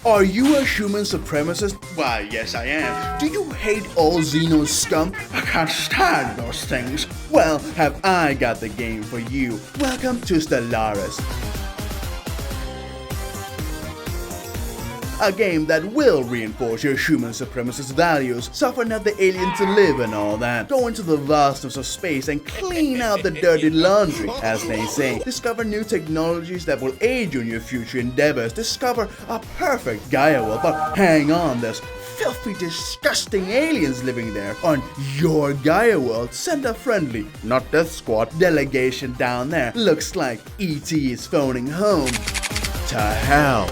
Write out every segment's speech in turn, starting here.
Are you a human supremacist? Why, yes I am. Do you hate all Xeno scum? I can't stand those things. Well, have I got the game for you. Welcome to Stellaris. A game that will reinforce your human supremacist values, suffer not the alien to live and all that. Go into the vastness of space and clean out the dirty laundry, as they say. Discover new technologies that will aid you in your future endeavors. Discover a perfect Gaia world, but hang on, there's filthy, disgusting aliens living there. On your Gaia world, send a friendly, not Death Squad, delegation down there. Looks like E.T. is phoning home. To hell.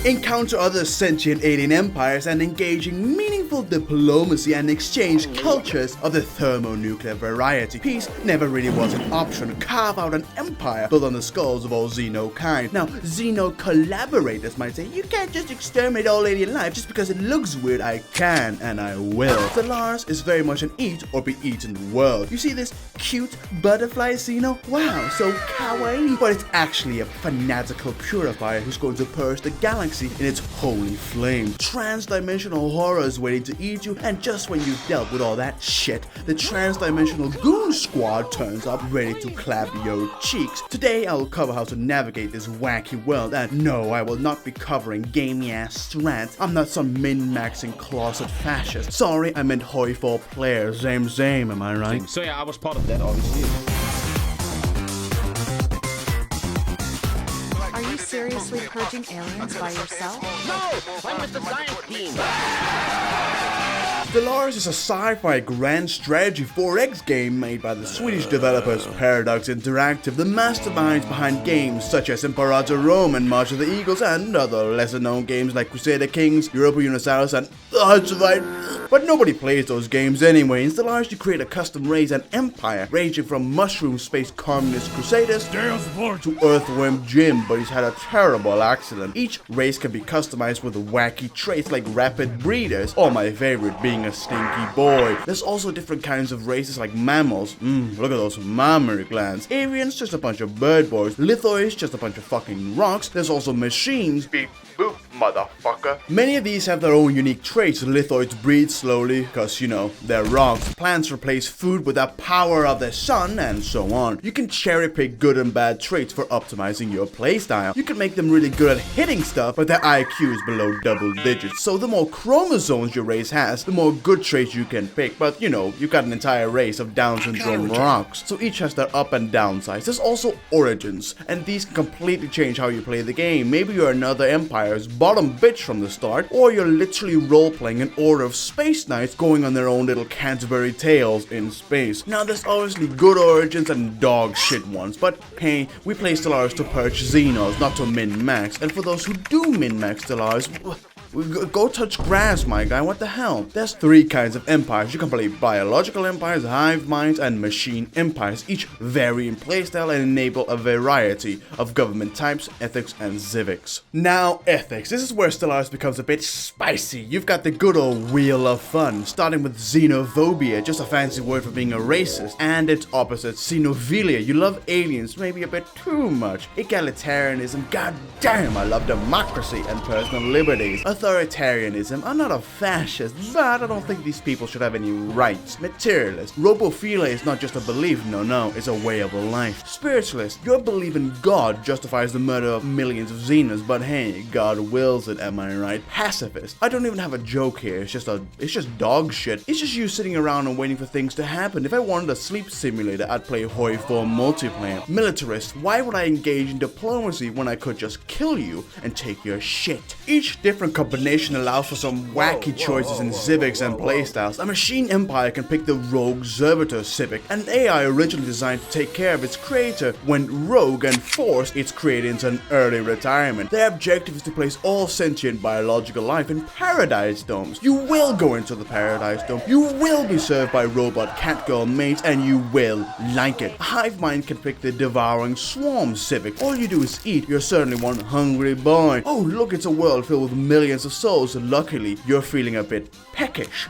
Encounter other sentient alien empires and engage in meaningful diplomacy and exchange cultures of the thermonuclear variety. Peace never really was an option. Carve out an empire built on the skulls of all Xeno kind. Now, Xeno collaborators might say, you can't just exterminate all alien life just because it looks weird. I can, and I will. Stellaris is very much an eat or be eaten world. You see this cute butterfly Xeno? Wow, so kawaii. But it's actually a fanatical purifier who's going to purge the galaxy in its holy flame. Trans-dimensional horrors waiting to eat you, and just when you've dealt with all that shit, the trans-dimensional goon squad turns up ready to clap your cheeks. Today I will cover how to navigate this wacky world, and no, I will not be covering gamey-ass strats. I'm not some min-maxing closet fascist. Sorry, I meant hoi for players. Same, am I right? So yeah, I was part of that, obviously. Are you seriously purging aliens by yourself? No! I'm with the science team! Stellaris is a sci-fi grand strategy 4X game made by the Swedish developers Paradox Interactive, the masterminds behind games such as Imperator Rome and March of the Eagles, and other lesser-known games like Crusader Kings, Europa Universalis, and Untitled. But nobody plays those games anyway. In Stellaris, you create a custom race and empire, ranging from mushroom space communist crusaders to Earthworm Jim, but he's had a terrible accident. Each race can be customized with wacky traits like rapid breeders, or my favorite being a stinky boy. There's also different kinds of races like mammals. Look at those mammary glands. Avians, just a bunch of bird boys. Lithoids, just a bunch of fucking rocks. There's also machines. Beep boop, motherfucker. Many of these have their own unique traits. Lithoids breed slowly, cause you know, they're rocks. Plants replace food with the power of the sun, and so on. You can cherry pick good and bad traits for optimizing your playstyle. You can make them really good at hitting stuff, but their IQ is below double digits. So the more chromosomes your race has, the more good traits you can pick. But you know, you've got an entire race of Down syndrome rocks. So each has their up and down sides. There's also origins, and these can completely change how you play the game. Maybe you're another empire's bottom bitch from the start, or you're literally role-playing an order of space knights going on their own little Canterbury tales in space. Now there's obviously good origins and dog shit ones, but hey, we play Stellaris to purge Xenos, not to min-max. And for those who do min-max Stellaris, go touch grass, my guy, what the hell? There's three kinds of empires. You can play biological empires, hive minds, and machine empires, each vary in playstyle and enable a variety of government types, ethics, and civics. Now, ethics. This is where Stellaris becomes a bit spicy. You've got the good old wheel of fun, starting with xenophobia, just a fancy word for being a racist, and its opposite, xenophilia. You love aliens, maybe a bit too much. Egalitarianism, goddamn, I love democracy and personal liberties. Authoritarianism, I'm not a fascist, but I don't think these people should have any rights. Materialist, robophilia is not just a belief, no, it's a way of life. Spiritualist, your belief in God justifies the murder of millions of Xenos, but hey, God wills it, am I right? Pacifist, I don't even have a joke here, it's just dog shit. It's just you sitting around and waiting for things to happen. If I wanted a sleep simulator, I'd play Hoi 4 multiplayer. Militarist, why would I engage in diplomacy when I could just kill you and take your shit? Each different combination allows for some wacky choices in civics and playstyles. A machine empire can pick the rogue servitor civic, an AI originally designed to take care of its creator went rogue and forced its creator into an early retirement. Their objective is to place all sentient biological life in paradise domes. You will go into the paradise dome, you will be served by robot catgirl mates, and you will like it. A hive mind can pick the devouring swarm civic. All you do is eat, you're certainly one hungry boy. Oh look, it's a world filled with millions of souls. Luckily, you're feeling a bit peckish.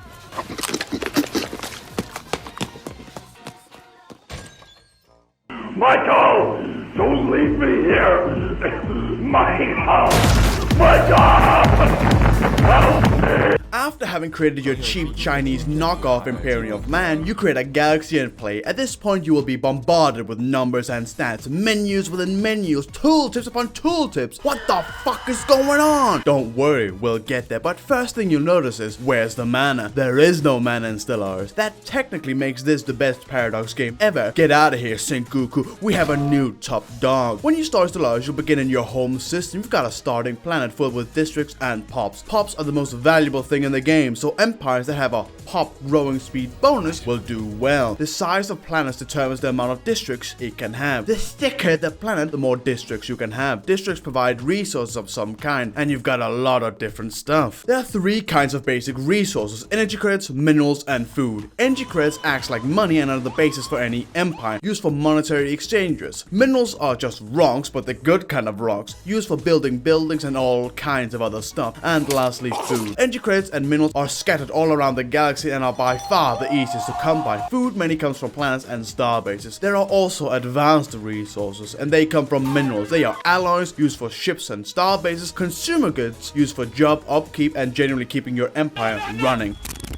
Michael, don't leave me here. My house. After having created your cheap Chinese knockoff Imperium of Man, you create a galaxy and play. At this point, you will be bombarded with numbers and stats, menus within menus, tooltips upon tooltips. What the fuck is going on? Don't worry, we'll get there, but first thing you'll notice is, where's the mana? There is no mana in Stellaris. That technically makes this the best Paradox game ever. Get out of here, Sengoku. We have a new top dog. When you start Stellaris, you'll begin in your home system. You've got a starting planet filled with districts and pops. Pops are the most valuable thing in the game, so empires that have a pop growing speed bonus will do well. The size of planets determines the amount of districts it can have. The thicker the planet, the more districts you can have. Districts provide resources of some kind, and you've got a lot of different stuff. There are three kinds of basic resources: energy credits, minerals, and food. Energy credits acts like money and are the basis for any empire, used for monetary exchanges. Minerals are just rocks, but the good kind of rocks, used for building buildings and all kinds of other stuff. And lastly, food. Energy credits and minerals are scattered all around the galaxy and are by far the easiest to come by. Food mainly comes from planets and star bases. There are also advanced resources, and they come from minerals. They are alloys used for ships and star bases, consumer goods used for job upkeep and generally keeping your empire running.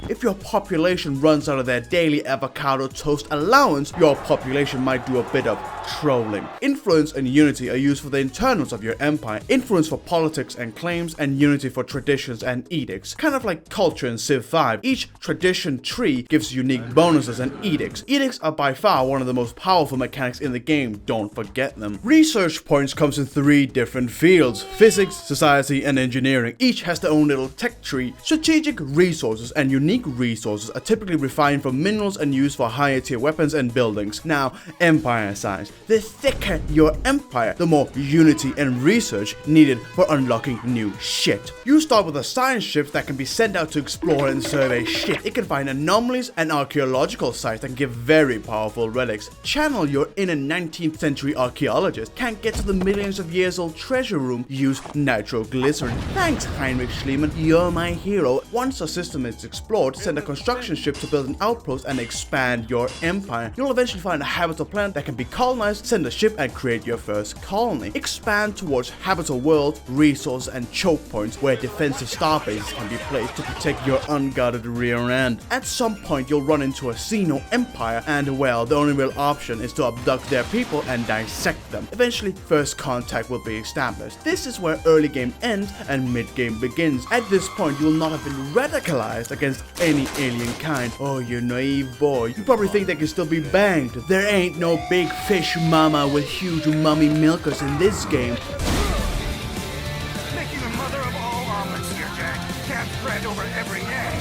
If your population runs out of their daily avocado toast allowance, your population might do a bit of trolling. Influence and unity are used for the internals of your empire. Influence for politics and claims, and unity for traditions and edicts. Kind of like culture in Civ 5. Each tradition tree gives unique bonuses and edicts. Edicts are by far one of the most powerful mechanics in the game, don't forget them. Research points comes in three different fields: physics, society, and engineering. Each has their own little tech tree. Strategic resources and unique resources are typically refined from minerals and used for higher tier weapons and buildings. Now, empire size. The thicker your empire, the more unity and research needed for unlocking new shit. You start with a science ship that can be sent out to explore and survey shit. It can find anomalies and archaeological sites that can give very powerful relics. Channel your inner 19th century archaeologist. Can't get to the millions of years old treasure room. Use nitroglycerin. Thanks, Heinrich Schliemann. You're my hero. Once a system is explored, send a construction ship to build an outpost and expand your empire. You'll eventually find a habitable planet that can be colonized, send a ship and create your first colony. Expand towards habitable worlds, resources, and choke points where defensive star bases can be placed to protect your unguarded rear end. At some point, you'll run into a Xeno empire, and well, the only real option is to abduct their people and dissect them. Eventually, first contact will be established. This is where early game ends and mid game begins. At this point, you'll not have been radicalized against any alien kind. Oh, you naive boy. You probably think they can still be banged. There ain't no big fish mama with huge mummy milkers in this game. Making the mother of all omelets here, Jack. Can't spread over every egg.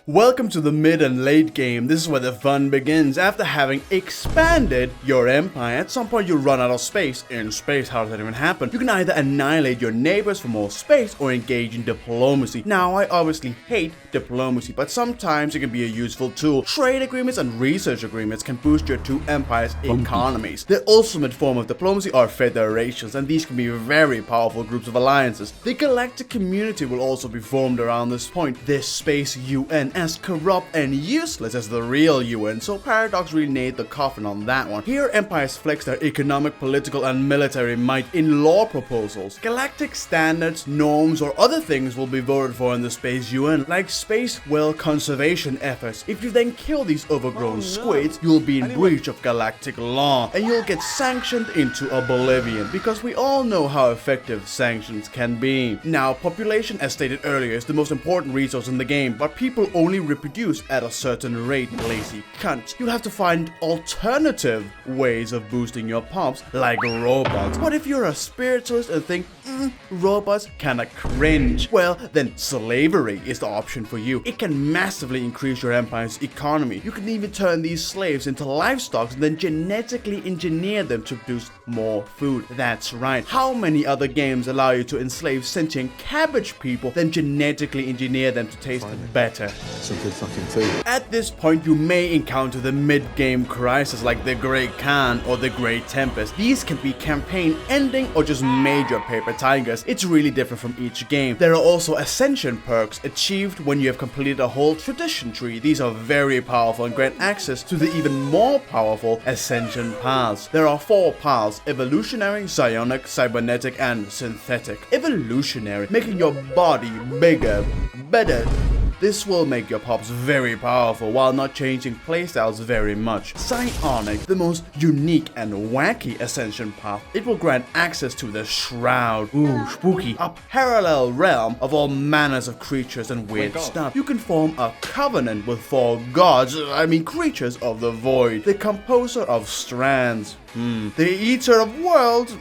Welcome to the mid and late game. This is where the fun begins. After having expanded your empire, at some point you'll run out of space. In space, how does that even happen? You can either annihilate your neighbors for more space or engage in diplomacy. Now, I obviously hate diplomacy, but sometimes it can be a useful tool. Trade agreements and research agreements can boost your two empires' economies. The ultimate form of diplomacy are federations, and these can be very powerful groups of alliances. The galactic community will also be formed around this point. This space UN, as corrupt and useless as the real UN, so Paradox really nailed the coffin on that one. Here, empires flex their economic, political, and military might in law proposals. Galactic standards, norms, or other things will be voted for in the Space UN, like space well conservation efforts. If you then kill these overgrown squids, you'll be in breach of galactic law, and you'll get sanctioned into oblivion, because we all know how effective sanctions can be. Now, population, as stated earlier, is the most important resource in the game, but people only reproduce at a certain rate, lazy cunt. You'll have to find alternative ways of boosting your pops, like robots. But if you're a spiritualist and think, robots kinda cringe, well, then slavery is the option for you. It can massively increase your empire's economy. You can even turn these slaves into livestock and then genetically engineer them to produce more food. That's right. How many other games allow you to enslave sentient cabbage people, then genetically engineer them to taste better? Some good fucking food. At this point, you may encounter the mid-game crisis like the Great Khan or the Great Tempest. These can be campaign ending or just major paper tigers. It's really different from each game. There are also ascension perks achieved when you have completed a whole tradition tree. These are very powerful and grant access to the even more powerful ascension paths. There are 4 paths: evolutionary, psionic, cybernetic, and synthetic. Evolutionary, making your body bigger, better. This will make your pops very powerful while not changing playstyles very much. Psionic, the most unique and wacky ascension path. It will grant access to the Shroud. Ooh, spooky. A parallel realm of all manners of creatures and weird stuff. You can form a covenant with 4 gods, creatures of the void. The composer of strands. The Eater of Worlds,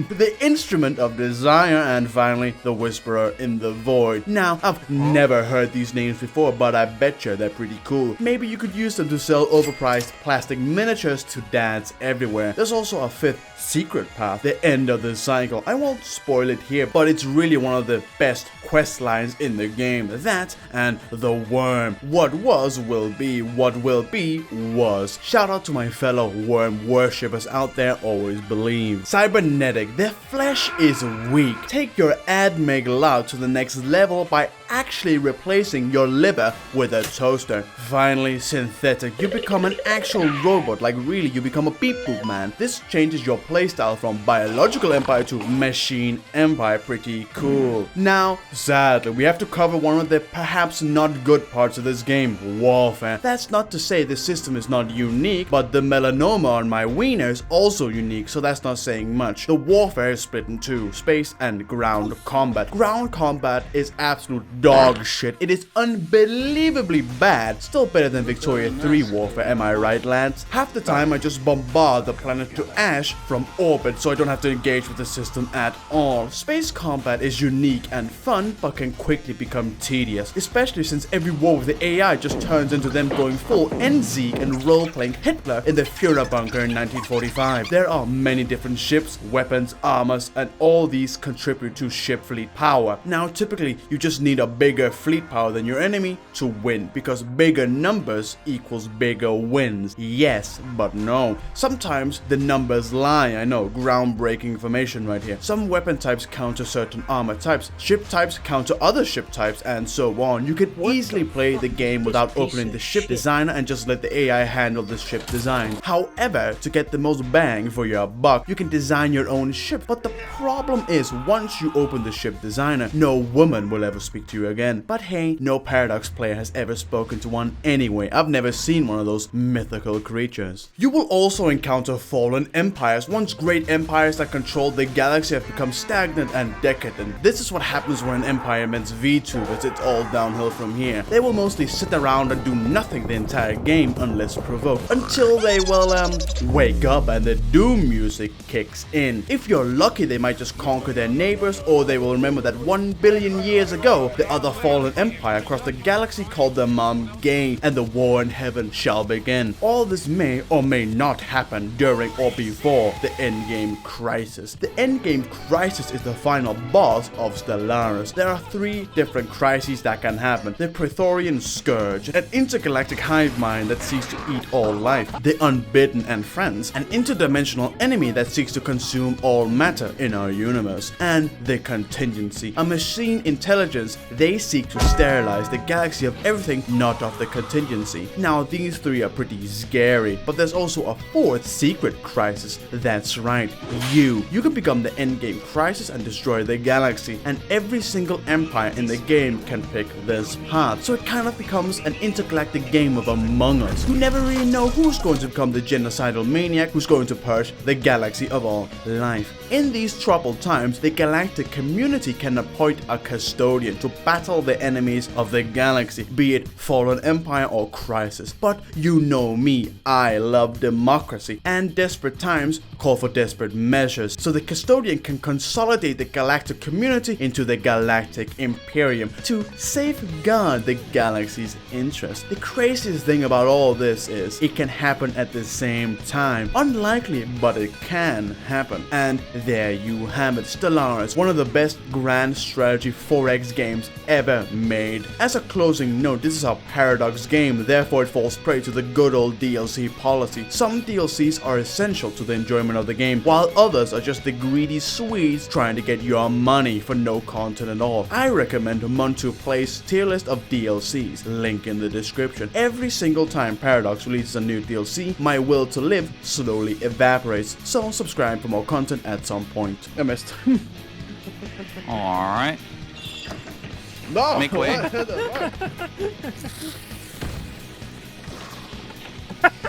the Instrument of Desire, and finally, the Whisperer in the Void. Now, I've never heard these names before, but I betcha they're pretty cool. Maybe you could use them to sell overpriced plastic miniatures to dads everywhere. There's also a 5th secret path, the end of the cycle. I won't spoil it here, but it's really one of the best quest lines in the game. That and the worm. What was will be, what will be was. Shout out to my fellow worm worshippers out there, always believe. Cybernetic, their flesh is weak. Take your AdMeg loud to the next level by actually replacing your liver with a toaster. Finally, synthetic, you become an actual robot, like really you become a beep boop man. This changes your playstyle from biological empire to machine empire. Pretty cool. Now, sadly, we have to cover one of the perhaps not good parts of this game, warfare. That's not to say the system is not unique, but the melanoma on my wiener is also unique, so that's not saying much. The warfare is split in 2, space and ground combat. Ground combat is absolute dog shit. It is unbelievably bad. Still better than Victoria 3 warfare, am I right, lads? Half the time I just bombard the planet to ash from orbit, so I don't have to engage with the system at all. Space combat is unique and fun, but can quickly become tedious, especially since every war with the AI just turns into them going full Endzeek and role-playing Hitler in the Führer bunker in 1945. There are many different ships, weapons, armors, and all these contribute to ship fleet power. Now, typically, you just need a bigger fleet power than your enemy to win, because bigger numbers equals bigger wins. Yes, but no. Sometimes the numbers lie. I know, groundbreaking information right here. Some weapon types counter certain armor types, ship types counter other ship types, and so on. You can easily play the game without opening the ship designer and just let the AI handle the ship design. However, to get the most bang for your buck, you can design your own ship, but the problem is once you open the ship designer, no woman will ever speak to you again. But hey, no Paradox player has ever spoken to one anyway. I've never seen one of those mythical creatures. You will also encounter fallen empires. Once great empires that controlled the galaxy have become stagnant and decadent. This is what happens when an empire meets VTubers. It's all downhill from here. They will mostly sit around and do nothing the entire game unless provoked, until they wake up and the doom music kicks in. If you're lucky, they might just conquer their neighbors, or they will remember that 1 billion years ago the other fallen empire across the galaxy called them gay, and the war in heaven shall begin. All this may or may not happen during or before the endgame crisis. The endgame crisis is the final boss of Stellaris. There are 3 different crises that can happen: the Praetorian Scourge, an intergalactic hive mind that seeks to eat all life; the Unbidden and Friends, an interdimensional enemy that seeks to consume all matter in our universe; and the Contingency, a machine intelligence. They seek to sterilize the galaxy of everything not of the Contingency. Now, these 3 are pretty scary, but there's also a 4th secret crisis. That's right, you can become the endgame crisis and destroy the galaxy, and every single empire in the game can pick this path. So it kind of becomes an intergalactic game of Among Us. You never really know who's going to become the genocidal maniac, who's going to purge the galaxy of all life. In these troubled times, the galactic community can appoint a custodian to battle the enemies of the galaxy, be it fallen empire or crisis. But you know me, I love democracy, and desperate times call for desperate measures so the custodian can consolidate the galactic community into the galactic imperium to safeguard the galaxy's interest. The craziest thing about all this is it can happen at the same time. Unlikely, but it can happen. And there you have it, Stellaris, one of the best grand strategy 4X games ever made. As a closing note, this is a Paradox game, therefore it falls prey to the good old DLC policy. Some DLCs are essential to the enjoyment of the game, while others are just the greedy Swedes trying to get your money for no content at all. I recommend Muntu Play's tier list of DLCs, link in the description. Every single time Paradox releases a new DLC, my will to live slowly evaporates, so subscribe for more content at some point. I missed. Alright. No! Make way.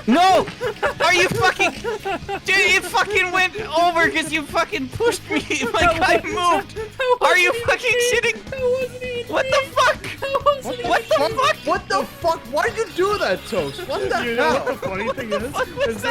No! Are you fucking... Dude, you fucking went over because you fucking pushed me like I moved! Are you fucking shitting? What the fuck? What the fuck? What the fuck? Why did you do that, Toast? What the hell? You know what the funny thing is